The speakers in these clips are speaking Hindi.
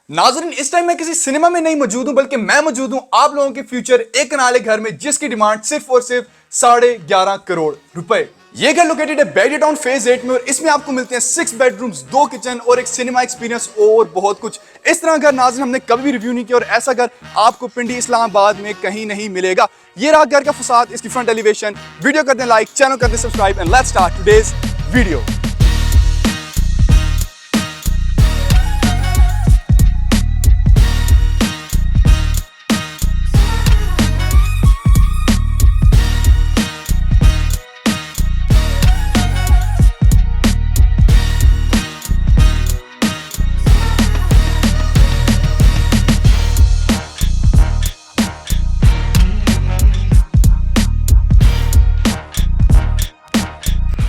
नाज़रीन, इस टाइम मैं किसी सिनेमा में नहीं मौजूद हूं, बल्कि मैं मौजूद हूं आप लोगों के फ्यूचर एक कनाल घर में, जिसकी डिमांड सिर्फ और सिर्फ 11.5 करोड़ रुपए। ये घर लोकेटेड है बैरियर टाउन फेज 8 में और इसमें आपको मिलते हैं 6 बेडरूम्स, 2 किचन और एक सिनेमा एक्सपीरियंस और बहुत कुछ। इस तरह का नाज़रीन हमने कभी भी रिव्यू नहीं किया और ऐसा घर आपको पिंडी इस्लामाबाद में कहीं नहीं मिलेगा। ये रहा घर का फसाद, इसकी फ्रंट एलिवेशन। वीडियो कर दें लाइक, चैनल कर दें subscribe and let's start today's video.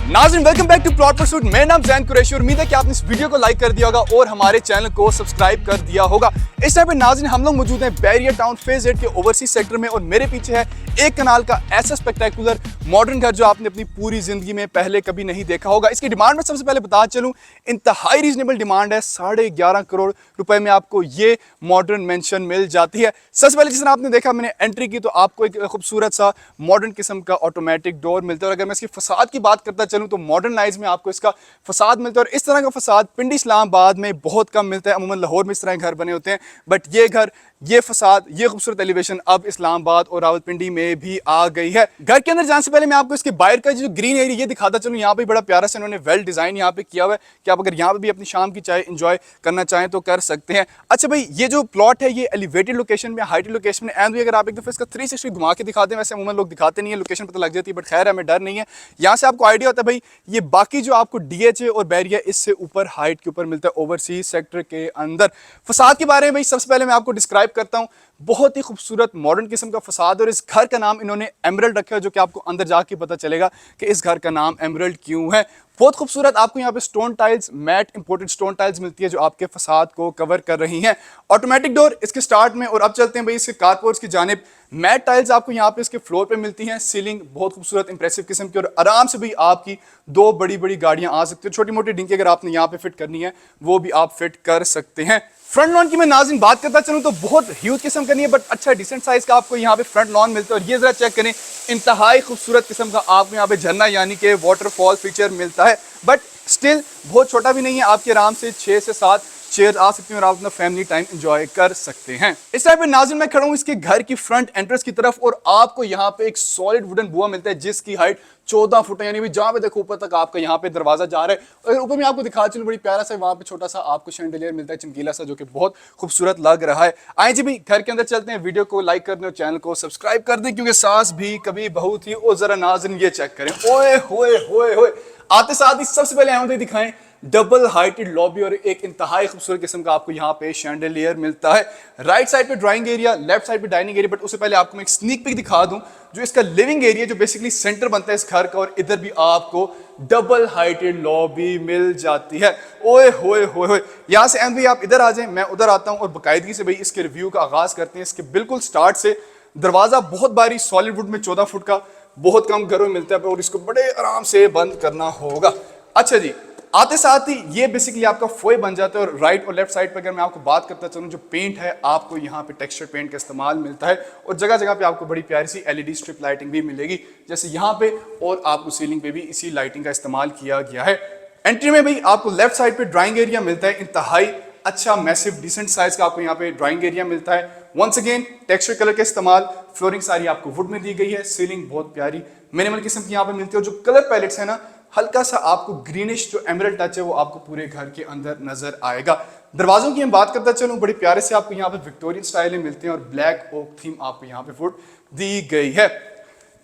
नाज़रीन, welcome back to plot pursuit. मेरा नाम जैन कुरैशी और उम्मीद है कि आपने इस वीडियो को लाइक कर दिया होगा और हमारे चैनल को सब्सक्राइब कर दिया होगा। इस टाइम पे नाज़रीन हम लोग मौजूद हैं बैरियर टाउन फेज 8 के ओवरसीज सेक्टर में और मेरे पीछे है एक कनाल का ऐसा स्पेक्टेकुलर मॉडर्न घर जो आपने अपनी पूरी जिंदगी में पहले कभी नहीं देखा होगा। इसकी डिमांड में सबसे पहले बता चलूं, इंतहाई रीजनेबल डिमांड है। 11.5 करोड़ रुपए में आपको ये मॉडर्न मेंशन मिल जाती है। सबसे पहले जिस तरह आपने देखा, मैंने एंट्री की तो आपको एक खूबसूरत सा मॉडर्न किस्म का ऑटोमेटिक डोर मिलता है और अगर मैं इसकी फसाद की बात करता चलूं तो मॉडर्नाइज में आपको इसका फसाद मिलता है और इस तरह का फसाद पिंडी इस्लामाबाद में बहुत कम मिलता है। अमूमन लाहौर में इस तरह के घर बने होते हैं, बट ये घर, ये फसाद, ये खूबसूरत एलिवेशन अब इस्लामाबाद और रावलपिंडी में भी आ गई है। घर के अंदर जाने से पहले मैं आपको इसके बाहर का जो ग्रीन एरिया ये दिखाता चलूं। यहाँ पे बड़ा प्यारा से इन्होंने वेल डिजाइन यहाँ पे किया हुआ है कि आप अगर यहाँ पे भी अपनी शाम की चाय एंजॉय करना चाहें तो कर सकते हैं। अच्छा भाई, ये जो प्लॉट है ये एलिवेटेड लोकेशन में, हाइटेड लोकेशन में, एंड भी अगर आप एक दफा इसका 360 घुमा के दिखाते हैं, वैसे अमूमन लोग दिखाते नहीं है, लोकेशन पता लग जाती है, बट खैर हमें डर नहीं है। यहाँ से आपको आइडिया होता है भाई ये बाकी जो आपको डीएचए और बैरियर इससे ऊपर हाइट के ऊपर मिलता है ओवरसीज सेक्टर के अंदर। फसाद के बारे में भाई सबसे पहले मैं आपको डिस्क्राइब करता हूँ। बहुत ही खूबसूरत मॉडर्न किस्म का फसाद और इस घर का नाम इन्होंने एमरल्ड रखा है, जो कि आपको अंदर जाके पता चलेगा कि इस घर का नाम एमरल्ड क्यों है। बहुत खूबसूरत आपको यहाँ पे stone tiles, matte imported stone tiles मिलती है जो आपके फसाद को कवर कर रही हैं। ऑटोमेटिक डोर इसके स्टार्ट में, और अब चलते हैं भाई इसके कारपोर्ट्स की जानिब। मैट टाइल्स आपको यहाँ पे इसके फ्लोर पे मिलती हैं। सीलिंग बहुत खूबसूरत इंप्रेसिव किस्म की और आराम से भी आपकी 2 बड़ी बड़ी गाड़ियां आ सकती है। छोटी मोटी डिंकी अगर आपने यहाँ पे फिट करनी है वो भी आप फिट कर सकते हैं। फ्रंट लॉन की मैं नाज़रीन बात करता चलूं तो बहुत ह्यूज किस्म का नहीं है, बट अच्छा डिसेंट साइज का आपको यहाँ पे फ्रंट लॉन मिलता है और ये जरा चेक करें, इंतहाई खूबसूरत किस्म का आपको यहाँ पे झरना यानी कि वाटरफॉल फीचर मिलता है, बट स्टिल बहुत छोटा भी नहीं है। आपके आराम से 6 से 7 चेयर आ सकती हैं और आप अपना फैमिली टाइम एंजॉय कर सकते हैं। इस टाइप पे नाज़रीन मैं खड़ा हूं इसके घर की फ्रंट एंट्रेंस की तरफ और आपको यहाँ पे एक सॉलिड वुडन बुआ मिलता है जिसकी हाइट 14 फुट है, यानी जहां पे देखो ऊपर तक आपका यहाँ पे दरवाजा जा रहा है। और ऊपर में आपको दिखा चलूं, बड़ी प्यारा सा वहां पे छोटा सा आपको शैंडलियर मिलता है, चमकीला सा, जो कि बहुत खूबसूरत लग रहा है। आए जी भी घर के अंदर चलते हैं। वीडियो को लाइक कर दें और चैनल को सब्सक्राइब कर दें, क्योंकि सास भी कभी बहू थी। और जरा नाज़रीन ये चेक करें, ओए होए होए होए। आते साथ ही सबसे पहले हम दिखाएं डबल हाइटेड लॉबी और एक इंतहाई खूबसूरत किस्म का आपको यहाँ पे शैंडलियर मिलता है। राइट साइड पे ड्राइंग एरिया, लेफ्ट साइड पे डाइनिंग एरिया, बट उससे पहले आपको मैं एक स्नीक पिक दिखा दूं जो इसका लिविंग एरिया, जो बेसिकली सेंटर बनता है इस घर का, और इधर भी आपको डबल हाइटेड लॉबी मिल जाती है। ओए होए होए होए। यहाँ से भाई आप इधर आ जाएं, मैं उधर आता हूँ और बाकायदगी से भाई इसके रिव्यू का आगाज करते हैं। इसके बिल्कुल स्टार्ट से दरवाजा बहुत भारी सॉलिड वुड में 14 फुट का बहुत कम घरों में मिलता है और इसको बड़े आराम से बंद करना होगा। अच्छा जी, आते साथ ही ये बेसिकली आपका फोए बन जाता है और राइट और लेफ्ट साइड पर अगर मैं आपको बात करता चलूं, जो पेंट है आपको यहाँ पे टेक्सचर पेंट का इस्तेमाल मिलता है और जगह जगह पे आपको बड़ी प्यारी सी एलईडी स्ट्रिप लाइटिंग भी मिलेगी, जैसे यहाँ पे, और आपको सीलिंग पे भी इसी लाइटिंग का इस्तेमाल किया गया है। एंट्री में भी आपको लेफ्ट साइड पे ड्राइंग एरिया मिलता है, इंतहाई अच्छा मैसिव डिसेंट साइज का आपको यहाँ पे ड्राइंग एरिया मिलता है। वंस अगेन टेक्सचर कलर का इस्तेमाल, फ्लोरिंग सारी आपको वुड में दी गई है। सीलिंग बहुत प्यारी मिनिमल किस्म की यहाँ पे मिलती है और जो कलर पैलेट्स है ना, हल्का सा आपको ग्रीनिश जो एमरल्ड टच है वो आपको पूरे घर के अंदर नजर आएगा। दरवाजों की हम बात करता चलूं, बड़े प्यारे से आपको यहाँ पे विक्टोरियन स्टाइल में मिलते हैं और ब्लैक ओक थीम आपको यहाँ पे वुड दी गई है।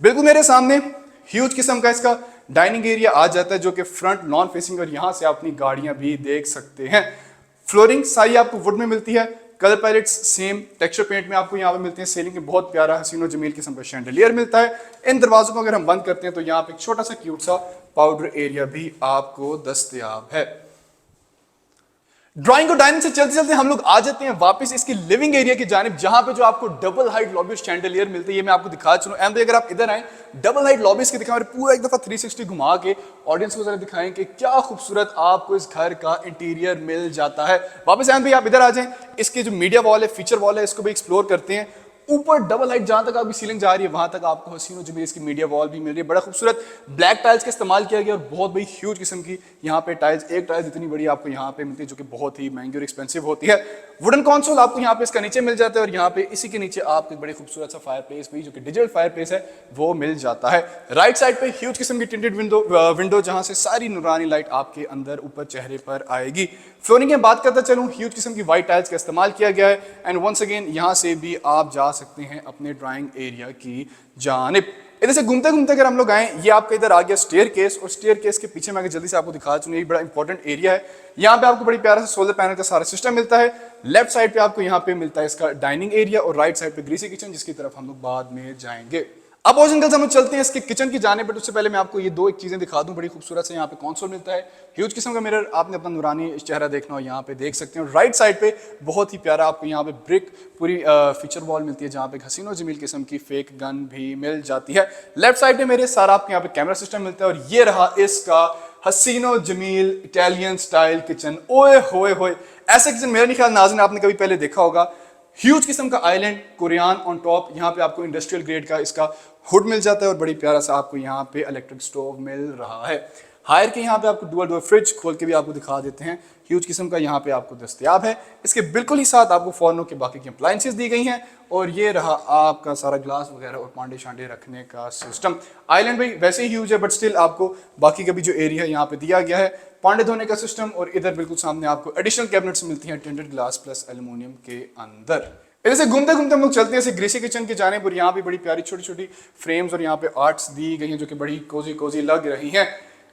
बिल्कुल मेरे सामने ह्यूज किस्म का इसका डाइनिंग एरिया आ जाता है जो कि फ्रंट नॉन फेसिंग, और यहाँ से आप अपनी गाड़ियां भी देख सकते हैं। फ्लोरिंग सारी आपको वुड में मिलती है, colour palettes same texture paint में आपको यहाँ पे मिलते हैं। सीलिंग में बहुत प्यारा हसीनो जमील किस्म का शैंडलियर मिलता है। इन दरवाजों को अगर हम बंद करते हैं तो यहाँ पे एक छोटा सा क्यूट सा पाउडर एरिया भी आपको दस्तयाब है। ड्राइंग और डाइनिंग से चलते चलते हम लोग आ जाते हैं वापस इसकी लिविंग एरिया की जानिब, जहां पे जो आपको डबल हाइट लॉबी शैंडलियर मिलती है। ये मैं आपको दिखा चुका हूं। अगर आप इधर आए, डबल हाइट लॉबीज के दिखाएं, पूरा एक दफा 360 घुमा के ऑडियंस को जरा दिखाएं कि क्या खूबसूरत आपको इस घर का इंटीरियर मिल जाता है। वापस भाई आप इधर आ जाएं, इसके जो मीडिया वॉल है, फीचर वॉल है, इसको भी एक्सप्लोर करते हैं। ऊपर डबल हाइट जहां तक आपकी सीलिंग जा रही है वहां तक आपको हसीनो जमील इसकी मीडिया वॉल भी मिल रही है। बड़ा खूबसूरत ब्लैक टाइल्स का इस्तेमाल किया गया और बहुत बड़ी ह्यूज किस्म की यहाँ पे टाइल्स, एक टाइल्स इतनी बड़ी आपको यहाँ पे मिलती है जो कि बहुत ही महंगी और एक्सपेंसिव होती है। वुडन कंसोल आपको यहाँ पे इसका नीचे मिल जाता है और यहाँ पे इसी के नीचे आपको एक बड़ी खूबसूरत सा फायर प्लेस भी जो कि डिजिटल फायर प्लेस है वो मिल जाता है। राइट साइड पे ह्यूज किस्म की टिंटेड विंडो जहां से सारी नूरानी लाइट आपके अंदर ऊपर चेहरे पर आएगी। फ्लोरिंग की बात करता चलूं, ह्यूज किस्म की व्हाइट टाइल्स का इस्तेमाल किया गया है। एंड वंस अगेन यहाँ से भी आप जा सकते हैं अपने ड्राइंग एरिया की जानिब। इधर से घूमते घूमते अगर हम लोग आए, ये आपका इधर आ गया स्टेयर केस, और स्टेयर केस के पीछे मैं जल्दी से आपको दिखा चुका, ये बड़ा इंपॉर्टेंट एरिया है। यहाँ पे आपको बड़ी प्यारा सा सोलर पैनल का सारा सिस्टम मिलता है। लेफ्ट साइड पे आपको यहाँ पे मिलता है इसका डाइनिंग एरिया और राइट साइड पे ग्रीसी किचन, जिसकी तरफ हम लोग बाद में जाएंगे। अब बॉयज एंड गर्ल्स हम लोग चलते हैं इसके किचन की जाने, बट उससे पहले मैं आपको ये दो एक चीजें दिखा दूं। बड़ी खूबसूरत से यहाँ पे कंसोल मिलता है, ह्यूज किस्म का मिरर, आपने अपना नूरानी चेहरा देखना हो यहाँ पे देख सकते हैं। राइट साइड पे बहुत ही प्यारा आपको यहाँ पे ब्रिक पूरी फीचर वॉल मिलती है, जहाँ पे हसीनो जमील किस्म की फेक गन भी मिल जाती है। लेफ्ट साइड पे मेरे सारा आपको यहाँ पे कैमरा सिस्टम मिलता है और ये रहा इसका हसीनो जमील इटालियन स्टाइल किचन। ओए होए होए, ऐसा किचन मेरा नहीं ख्याल नाज़रीन आपने कभी पहले देखा होगा। ह्यूज किस्म का आइलैंड, कोरियन ऑन टॉप, यहाँ पे आपको इंडस्ट्रियल ग्रेड का इसका हुड मिल जाता है और बड़ी प्यारा सा आपको यहाँ पे इलेक्ट्रिक स्टोव मिल रहा है। हायर के यहाँ पे आपको डुअल डोर फ्रिज खोल के भी आपको दिखा देते हैं, ह्यूज किस्म का यहाँ पे आपको दस्तयाब है। इसके बिल्कुल ही साथ आपको फॉरनो के बाकी की अप्लायंसेस दी गई हैं और ये रहा आपका सारा ग्लास वगैरह और पांडे शांडे रखने का सिस्टम। आइलैंड भी वैसे ही ह्यूज है, बट स्टिल आपको बाकी का भी जो एरिया यहाँ पे दिया गया है, पांडे धोने का सिस्टम, और इधर बिल्कुल सामने आपको एडिशनल कैबिनेट्स मिलती हैं टिंटेड ग्लास प्लस एल्यूमिनियम के अंदर। ऐसे घूमते घूमते हम लोग चलते हैं ऐसे ग्रेसी किचन की जाने पर। यहाँ भी बड़ी प्यारी छोटी छोटी फ्रेम्स और यहाँ पे आर्ट्स दी गई हैं जो कि बड़ी कोजी कोजी लग रही हैं।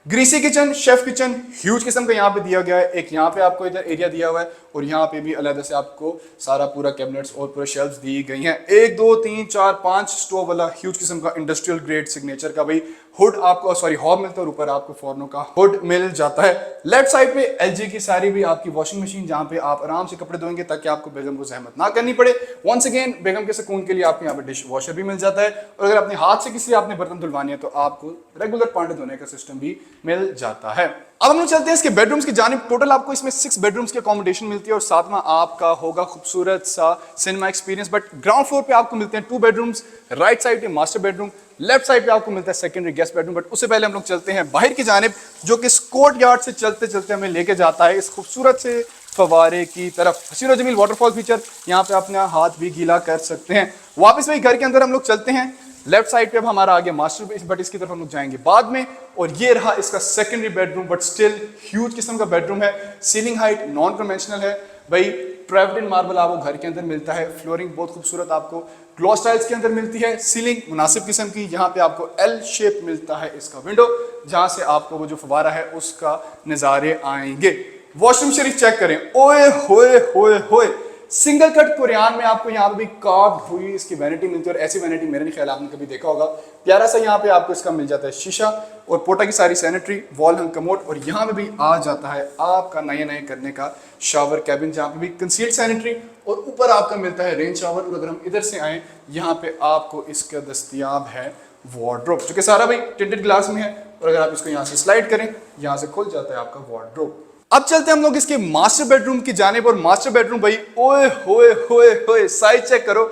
Greasy kitchen, chef kitchen, huge किस्म का यहाँ पे दिया गया है। एक यहाँ पे आपको इधर एरिया दिया हुआ है और यहाँ पे भी अलग से आपको सारा पूरा कैबिनेट्स और पूरा शेल्फ्स दी गई हैं। 1 2 3 4 5 स्टोव वाला ह्यूज किस्म का इंडस्ट्रियल ग्रेड सिग्नेचर का भाई हुड आपको, सॉरी हॉब मिलता है और ऊपर आपको फॉरनो का हुड मिल जाता है। लेफ्ट साइड पे एलजी की सारी भी आपकी वॉशिंग मशीन, जहाँ पे आप आराम से कपड़े धोएंगे ताकि आपको बेगम को जहमत ना करनी पड़े। वंस अगेन बेगम के सुकून के लिए आपको यहाँ पे डिश वॉशर भी मिल जाता है और अगर अपने हाथ से किसी आपने बर्तन धुलवानी है तो आपको रेगुलर पांडे धोने का सिस्टम भी मिल जाता है। अब हम लोग चलते हैं इसके बेडरूम्स की जानिब। टोटल आपको इसमें 6 बेडरूम्स की अकोमोडेशन मिलती है और साथ में आपका होगा खूबसूरत सा cinema experience. But ground floor पे आपको मिलते हैं 2 बेडरूम्स, राइट साइड पे मास्टर बेडरूम, लेफ्ट साइड पे आपको मिलता है सेकेंडरी गेस्ट बेडरूम। बट उससे पहले हम लोग चलते हैं बाहर की जानिब, जो कि कोर्ट यार्ड से चलते चलते हमें लेके जाता है इस खूबसूरत से फवारे की तरफ। हसीनो जमील वाटरफॉल फीचर, यहाँ पे अपना हाथ भी गीला कर सकते हैं। वापस वही घर के अंदर हम लोग चलते हैं। लेफ्ट साइड पे अब हमारा आगे मास्टर बेड, बट इसकी तरफ हम लोग जाएंगे बाद में। और ये रहा इसका secondary bedroom, but still huge किस्म का बेडरूम है। सीलिंग हाइट नॉन कन्वेंशनल है भाई, ट्रेवल्ड इन मार्बल आपको घर के अंदर मिलता है। फ्लोरिंग बहुत खूबसूरत आपको ग्लॉस टाइल्स के अंदर मिलती है। सीलिंग मुनासिब किस्म की, यहाँ पे आपको एल शेप मिलता है इसका विंडो, जहां से आपको वो जो फवारा है उसका नजारे आएंगे। वॉशरूम शरीफ चेक करें, ओए होए होए होए, सिंगल कट कुरियान में आपको यहाँ पे भी कार्व हुई इसकी वैनिटी मिलती है और ऐसी वैनिटी मेरे नहीं ख्याल आपने कभी देखा होगा। प्यारा सा यहाँ पे आपको इसका मिल जाता है शीशा और पोटा की सारी सैनिटरी, वॉल हंग कमोड, और यहाँ पे भी आ जाता है आपका नए नए करने का शावर कैबिन, जहाँ पे भी कंसील्ड सैनिटरी और ऊपर आपका मिलता है रेन शावर। और अगर हम इधर से आए, यहाँ पे आपको इसका दस्तयाब है वार्डरोब, जो कि सारा भाई टिंटेड ग्लास में है और अगर आप इसको यहाँ से स्लाइड करें, यहाँ से खुल जाता है आपका वार्डरोब। अब चलते हैं हम लोग इसके मास्टर बेडरूम की जानिब। और मास्टर बेडरूम भाई ओए होए होए होए, साइज चेक करो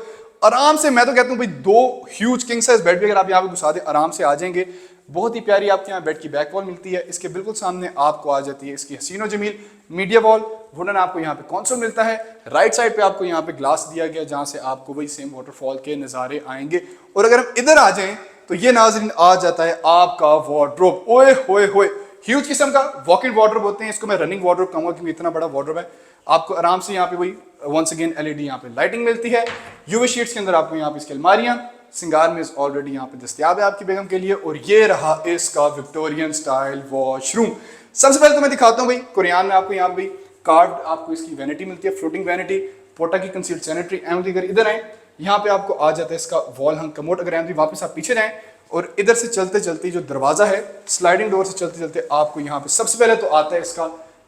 आराम से। मैं तो कहता हूँ भाई 2 ह्यूज किंग साइज बेड भी अगर आप यहाँ पे घुसा दें आराम से आ जाएंगे। बहुत ही प्यारी आपके यहाँ बेड की बैक वॉल मिलती है। इसके बिल्कुल सामने आपको आ जाती है इसकी हसीनो जमील मीडिया वॉल, वुडन आपको यहाँ पे कंसोल मिलता है। राइट साइड पे आपको यहाँ पे ग्लास दिया गया, जहाँ से आपको वही सेम वाटरफॉल के नज़ारे आएंगे। और अगर हम इधर आ जाएं तो ये नाज़रीन आ जाता है आपका वार्डरोब। ओए होए होए, ह्यूज किस्म का वॉक इन वार्डरोब होते हैं, इसको मैं रनिंग वार्डरोब कहूंगा क्योंकि इतना बड़ा वार्डरोब है। आपको आराम से यहाँ पे वही वंस अगेन एलईडी यहाँ पे लाइटिंग मिलती है। यूवी शीट्स के अंदर आपको यहाँ पे इसकी अलमारियां, सिंगार में ऑलरेडी यहाँ पे दस्तयाब है आपकी बेगम के लिए। और ये रहा इसका विक्टोरियन स्टाइल वॉशरूम। सबसे पहले तो मैं दिखाता हूँ भाई कुरियान में आपको यहाँ पे कार्ड आपको इसकी वैनिटी मिलती है, फ्लोटिंग वैनिटी, पोटा की कंसील्ड सैनिटरी। अगर इधर आए, यहाँ पे आपको आ जाता है इसका वॉल हंग कमोड। अगर वापस आप पीछे जाएं और इधर से चलते चलते जो दरवाजा है, स्लाइडिंग डोर से चलते चलते आपको यहाँ पे सबसे पहले तो आता है इसका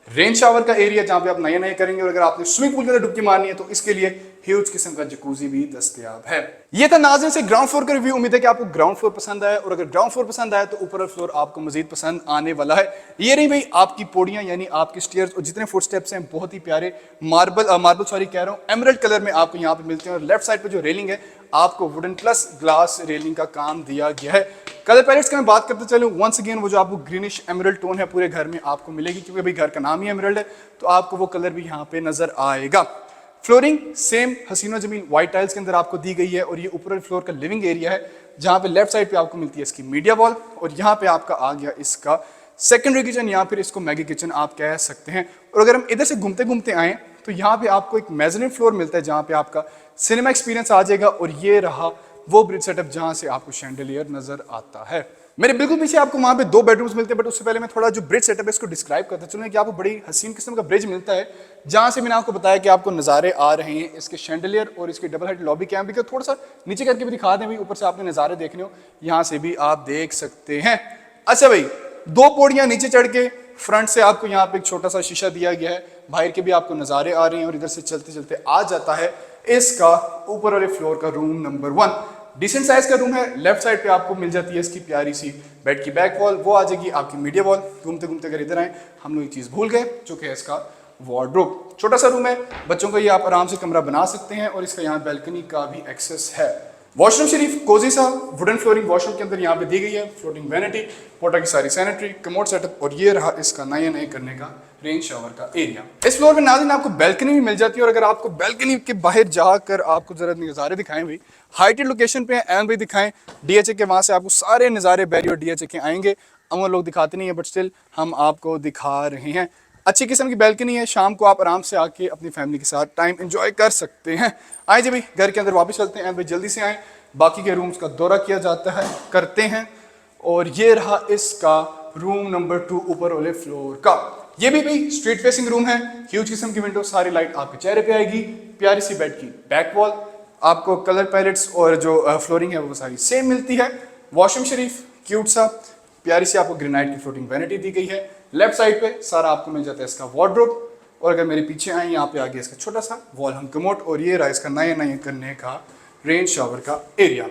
रेन शावर का एरिया जहां पे आप नए नए करेंगे, और अगर आपने स्विमिंग पूल के अंदर डुबकी मारनी है तो इसके लिए ह्यूज किस्म का जकूजी भी दस्तयाब है। ये था नाज़रीन से ग्राउंड फ्लोर का रिव्यू। उम्मीद है कि आपको ग्राउंड फ्लोर पसंद आया, और अगर ग्राउंड फ्लोर पसंद आया तो ऊपर फ्लोर आपको मजीद पसंद आने वाला है। ये रही भाई आपकी पौड़ियां, यानी आपकी स्टेयर्स, और जितने फुट स्टेप्स हैं बहुत ही प्यारे मार्बल सॉरी कह रहा हूँ एमरल्ड कलर में आपको यहाँ पे मिलते हैं। और लेफ्ट साइड पे जो रेलिंग है आपको वुडन प्लस ग्लास रेलिंग का काम दिया गया है। कलर पैलेट्स की मैं बात करते चलूं, वंस अगेन वो जो आपको ग्रीनिश एमरल्ड टोन है पूरे घर में आपको मिलेगी, क्योंकि भाई घर का नाम ही एमरल्ड है तो आपको वो कलर भी यहाँ पे नजर आएगा। फ्लोरिंग सेम हसीनो जमीन व्हाइट टाइल्स के अंदर आपको दी गई है, और ये ऊपर फ्लोर का लिविंग एरिया है जहाँ पे लेफ्ट साइड पे आपको मिलती है इसकी मीडिया वॉल, और यहाँ पे आपका आ गया इसका सेकेंडरी किचन या फिर इसको मैगी किचन आप कह सकते हैं। और अगर हम इधर से घूमते घूमते आए तो यहाँ पे आपको एक मेज़नीन फ्लोर मिलता है जहाँ पे आपका सिनेमा एक्सपीरियंस आ जाएगा, और ये रहा वो ब्रिज सेटअप जहाँ से आपको शैंडलियर नजर आता है। मेरे बिल्कुल पीछे आपको वहां पे 2 बेडरूम्स मिलते हैं, बट उससे पहले मैं थोड़ा जो ब्रिज सेटअप है इसको डिस्क्राइब करता चलूं कि आपको बड़ी हसीन किस्म का ब्रिज मिलता है, जहां से मैंने आपको बताया कि आपको नज़ारे आ रहे हैं इसके शैंडलियर और इसके डबल हेड लॉबी कैम्प का। थोड़ा सा नीचे करके भी दिखा दें भाई, ऊपर से आपने नज़ारे देखने हो यहाँ से भी आप देख सकते हैं। अच्छा भाई, 2 पौड़ियां नीचे चढ़ के फ्रंट से आपको यहाँ पे एक छोटा सा शीशा दिया गया है, बाहर के भी आपको नज़ारे आ रहे हैं, और इधर से चलते चलते आ जाता है इसका ऊपर वाले फ्लोर का रूम नंबर 1। डिसेंट साइज का रूम है। लेफ्ट साइड पे आपको मिल जाती है इसकी प्यारी सी बेड की बैक वॉल, वो आ जाएगी आपकी मीडिया वॉल। घूमते घूमते अगर इधर आए हम लोग एक चीज भूल गए जो कि है इसका वार्डरोब। छोटा सा रूम है, बच्चों का ये आप आराम से कमरा बना सकते हैं, और इसका यहाँ बैल्कनी का भी एक्सेस है। वॉशरूम शरीफ कोजी सा वुडन फ्लोरिंग वॉशरूम के अंदर यहाँ पे दी गई है, फ्लोटिंग वैनिटी, पोटा की सारी सैनिटरी, कमोड सेटअप, और ये रहा इसका नए करने का रेन शावर का एरिया। इस फ्लोर में नाज़रीन आपको बैल्कनी भी मिल जाती है, और अगर आपको बैल्कनी के बाहर जाकर आपको जरा नज़ारे दिखाएं भाई, हाइटेड लोकेशन पे एम भी दिखाएं डीएचए के, वहां से आपको सारे नज़ारे बैरी और डीएचए के आएंगे। अमूमन लोग दिखाते नहीं है, बट स्टिल हम आपको दिखा रहे हैं। अच्छी किस्म की बैल्कनी है, शाम को आप आराम से आके अपनी फैमिली के साथ टाइम एंजॉय कर सकते हैं। आए जी भाई, घर के अंदर वापस चलते हैं भाई, जल्दी से आए, बाकी के रूम्स का दौरा किया जाता है, करते हैं। और ये रहा इसका रूम नंबर 2 ऊपर वाले फ्लोर का। ये भी भाई स्ट्रीट फेसिंग रूम है, ह्यूज किस्म की विंडो, सारी लाइट आपके चेहरे पे आएगी, प्यारी सी बेड की बैक वॉल, आपको कलर पैलेट्स और जो फ्लोरिंग है वो सारी सेम मिलती है। वॉशरूम शरीफ क्यूट सा प्यारी सी आपको ग्रेनाइट की फ्लोटिंग वैनिटी दी गई है। लेफ्ट साइड पे सारा आपको मिल जाता है इसका वार्डरोब, और अगर मेरे पीछे आए यहाँ पे आ गया इसका छोटा सा वॉल हंग कमोड, और ये रहा इसका नए करने का रेन शावर का एरिया।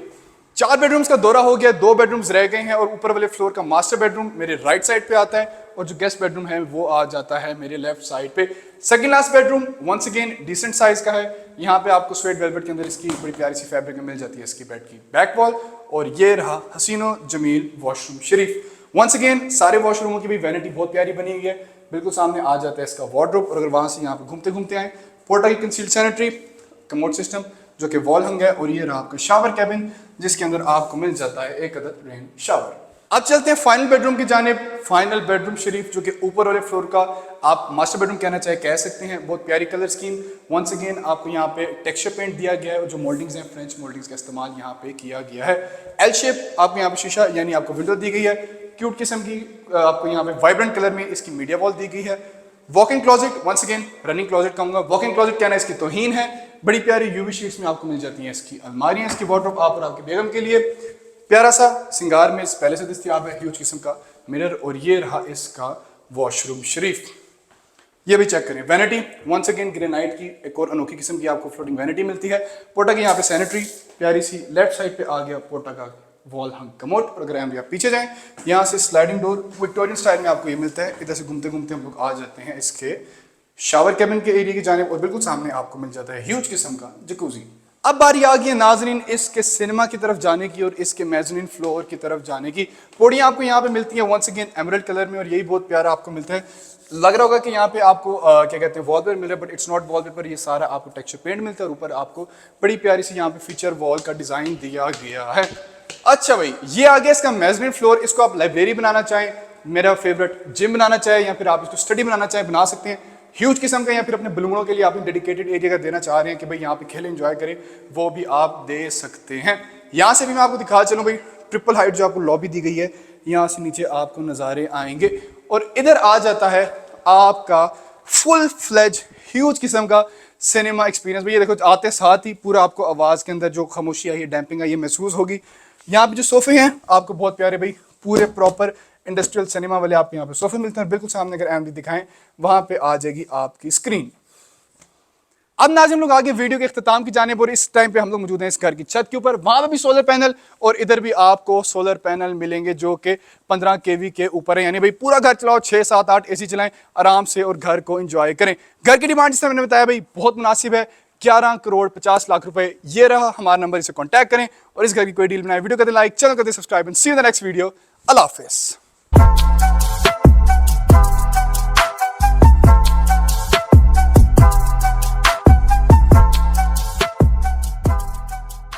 4 बेडरूम्स का दौरा हो गया, 2 बेडरूम्स रह गए हैं, और ऊपर वाले फ्लोर का मास्टर बेडरूम मेरे राइट साइड पे आता है, और जो गेस्ट बेडरूम है वो आ जाता है मेरे लेफ्ट साइड पे। Second last bedroom once again decent size का है, यहाँ पे आपको स्वेट वेलवेट के अंदर इसकी बड़ी प्यारी सी फैब्रिक में मिल जाती है इसकी बेड की बैक वॉल, और ये रहा हसीनो जमील वॉशरूम शरीफ। वंस अगेन सारे वॉशरूमों की भी वैनिटी बहुत प्यारी बनी हुई है, बिल्कुल सामने आ जाता है इसका वार्डरोब, और अगर वहां से यहाँ पे घूमते घूमते आए, पोर्टा की कंसील्ड सैनिटरी, कमोड सिस्टम जो कि वॉल हंग है, और ये रहा आपका शावर कैबिन जिसके अंदर आपको मिल जाता है एक अदद रेन शावर। अब चलते हैं फाइनल बेडरूम की जानिब। फाइनल बेडरूम शरीफ जो कि ऊपर वाले फ्लोर का आप मास्टर बेडरूम कहना चाहे कह सकते हैं, बहुत प्यारी कलर स्कीम। वंस अगेन आपको यहाँ पे टेक्सचर पेंट दिया गया है, और जो मोल्डिंग्स हैं फ्रेंच मोल्डिंग्स का इस्तेमाल यहाँ पे किया गया है। एल शेप आपको यहाँ पे शीशा यानी आपको विंडो दी गई है, क्यूट किस्म की आपको यहाँ पे वाइब्रेंट कलर में इसकी मीडिया वॉल दी गई है। Walking closet once again running closet कहूंगा, वॉकिंग क्लोजेट कहना इसकी तौहीन है। बड़ी प्यारी यूवी शीट्स में आपको मिल जाती हैं इसकी अलमारियां, इसकी वार्डरोब आप और आपके बेगम के लिए प्यारा सा सिंगार में पहले से दस्तयाब है, ह्यूज किस्म का मिरर, और ये रहा इसका वॉशरूम शरीफ। ये भी चेक करें, वैनिटी वंस अगेन ग्रेनाइट की एक और अनोखी किस्म की आपको फ्लोटिंग वैनिटी मिलती है। पोटा की यहाँ पे सैनिटरी प्यारी सी, लेफ्ट साइड पे आ गया पोटा का वॉल हंग कमोड, और अगर हम पीछे जाएं यहाँ से स्लाइडिंग डोर विक्टोरियन स्टाइल में आपको ये मिलता है। इधर से घूमते घूमते हम लोग आ जाते हैं इसके शावर कैबिन के एरिया की जानिब, और बिल्कुल सामने आपको मिल जाता है ह्यूज किस्म का जकूजी। अब बारी आ गई है नाजरीन इसके सिनेमा की तरफ जाने की और इसके मेज़नीन फ्लोर की तरफ जाने की। पौड़ियाँ आपको यहाँ पे मिलती हैं वंस अगेन एमरल्ड कलर में, और यही बहुत प्यारा आपको मिलता है। लग रहा होगा कि यहाँ पे आपको क्या कहते हैं वॉलपेपर मिल रहा है, बट इट्स नॉट वॉलपेपर, ये सारा आपको टेक्सचर पेंट मिलता है, और ऊपर आपको बड़ी प्यारी सी यहाँ पे फीचर वॉल का डिजाइन दिया गया है। अच्छा भाई, ये आ गया इसका मेज़नीन फ्लोर। इसको आप लाइब्रेरी बनाना चाहें, मेरा फेवरेट जिम बनाना चाहे, या फिर आप इसको स्टडी बनाना चाहें बना सकते हैं। ह्यूज किस्म का, या फिर अपने बलूनों के लिए आपने डेडिकेटेड एरिया का देना चाह रहे हैं कि भाई यहाँ पे खेल एंजॉय करें, वो भी आप दे सकते हैं। यहाँ से भी मैं आपको दिखा चलूँ भाई, ट्रिपल हाइट जो आपको लॉबी दी गई है, यहाँ से नीचे आपको नज़ारे आएंगे, और इधर आ जाता है आपका फुल फ्लेज ह्यूज किस्म का सिनेमा एक्सपीरियंस। भाई ये देखो, आते साथ ही पूरा आपको आवाज़ के अंदर जो खामोशी आई है, डैम्पिंग आई है, महसूस होगी। यहाँ पे जो सोफे हैं आपको बहुत प्यारे भाई, पूरे प्रॉपर इंडस्ट्रियल सिनेमा वाले आपको यहाँ पे सोफे मिलते हैं, बिल्कुल सामने अगर एमडी दिखाएं वहां पे आ जाएगी आपकी स्क्रीन। अब नाज़रीन हम लोग आगे वीडियो के इख्तिताम की जानिब, और इस टाइम पे हम लोग मौजूद हैं इस घर की छत के ऊपर। वहां पे भी सोलर पैनल और इधर भी आपको सोलर पैनल मिलेंगे जो कि 15 kV के ऊपर है, यानी भाई पूरा घर चलाओ, 6 7 8 AC चलाएं आराम से और घर को एंजॉय करें। घर की डिमांड जिसने मैंने बताया भाई बहुत मुनासिब है, 11 करोड़ 50 लाख रुपए। ये रहा हमारा नंबर, इसे कॉन्टैक्ट करें और इस घर की कोई डील बनाए। वीडियो करते लाइक, चैनल करते subscribe, and see you in the next video. अल्लाह हाफिज़।